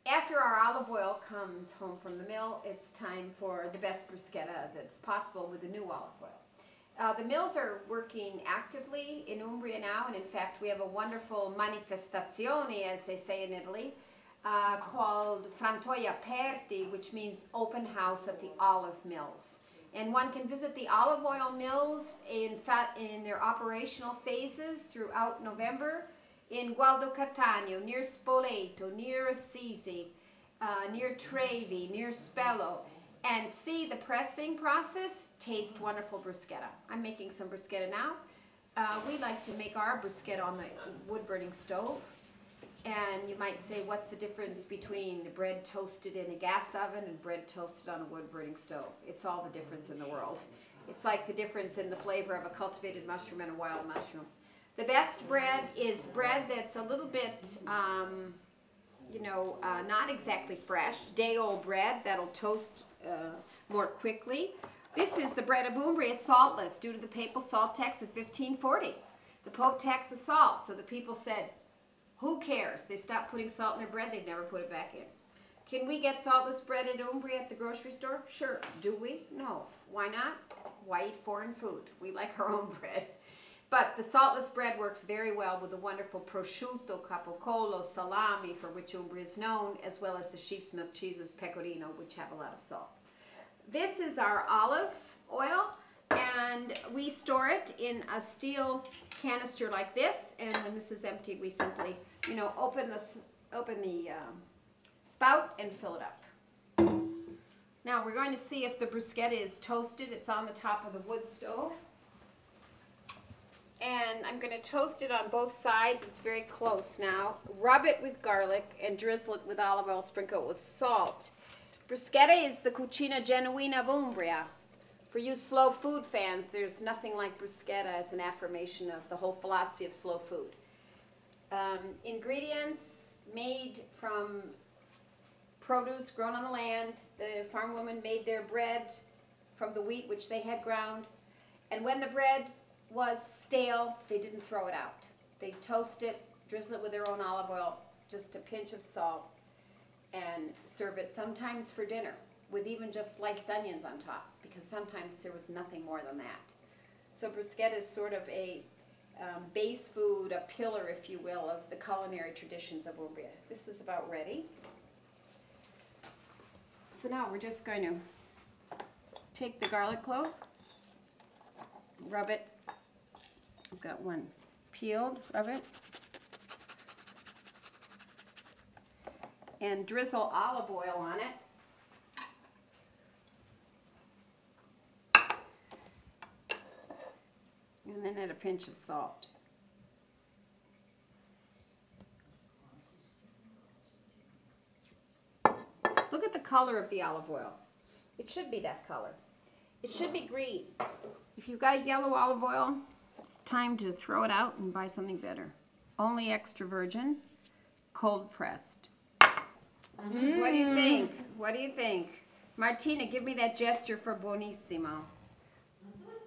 After our olive oil comes home from the mill, it's time for the best bruschetta that's possible with the new olive oil. The mills are working actively in Umbria now, and in fact we have a wonderful manifestazione, as they say in Italy, called Frantoia Aperti, which means open house at the olive mills. And one can visit the olive oil mills in their operational phases throughout November in Gualdo Cattaneo, near Spoleto, near Assisi, near Trevi, near Spello, and see the pressing process, taste wonderful bruschetta. I'm making some bruschetta now. We like to make our bruschetta on the wood-burning stove. And you might say, what's the difference between bread toasted in a gas oven and bread toasted on a wood-burning stove? It's all the difference in the world. It's like the difference in the flavor of a cultivated mushroom and a wild mushroom. The best bread is bread that's a little bit, not exactly fresh, day-old bread that'll toast more quickly. This is the bread of Umbria. It's saltless due to the papal salt tax of 1540. The Pope taxed the salt, so the people said, who cares? They stopped putting salt in their bread, they'd never put it back in. Can we get saltless bread at Umbria at the grocery store? Sure. Do we? No. Why not? Why eat foreign food? We like our own bread. But the saltless bread works very well with the wonderful prosciutto, capocollo, salami, for which Umbria is known, as well as the sheep's milk cheeses, pecorino, which have a lot of salt. This is our olive oil, and we store it in a steel canister like this, and when this is empty, we simply, open the spout and fill it up. Now we're going to see if the bruschetta is toasted. It's on the top of the wood stove. And I'm going to toast it on both sides. It's very close now. Rub it with garlic and drizzle it with olive oil, sprinkle it with salt. Bruschetta is the cucina genuina of Umbria. For you slow food fans, there's nothing like bruschetta as an affirmation of the whole philosophy of slow food. Ingredients made from produce grown on the land. The farm women made their bread from the wheat which they had ground. And when the bread was stale, they didn't throw it out. They toast it, drizzle it with their own olive oil, just a pinch of salt, and serve it sometimes for dinner with even just sliced onions on top, because sometimes there was nothing more than that. So bruschetta is sort of a base food, a pillar, if you will, of the culinary traditions of Umbria. This is about ready. So now we're just going to take the garlic clove, rub it. I've got one peeled, rub it, and drizzle olive oil on it. And then add a pinch of salt. Look at the color of the olive oil. It should be that color. It should be green. If you've got a yellow olive oil, it's time to throw it out and buy something better. Only extra virgin, cold pressed. What do you think? What do you think? Martina, give me that gesture for buonissimo.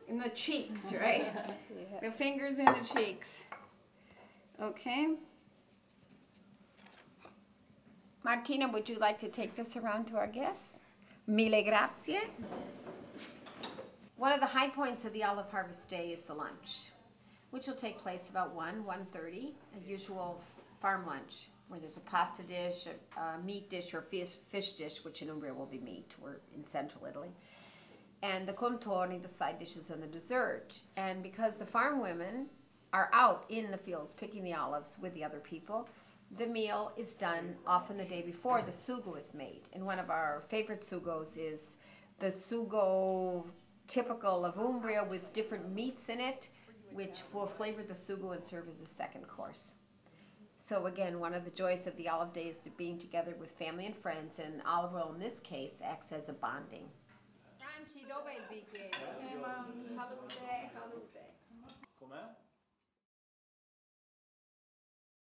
In the cheeks, right? The fingers in the cheeks. Okay. Martina, would you like to take this around to our guests? Mille grazie. One of the high points of the olive harvest day is the lunch, which will take place about 1:30, a usual farm lunch, where there's a pasta dish, a meat dish, or fish dish, which in Umbria will be meat. We're in central Italy. And the contorni, the side dishes, and the dessert. And because the farm women are out in the fields picking the olives with the other people, the meal is done often the day before the sugo is made. And one of our favorite sugos is the sugo typical of Umbria with different meats in it, which will flavor the sugo and serve as a second course. So again, one of the joys of the olive day is being together with family and friends, and olive oil in this case acts as a bonding. Franci, dove il bicchiere? Salute, salute. Com'è?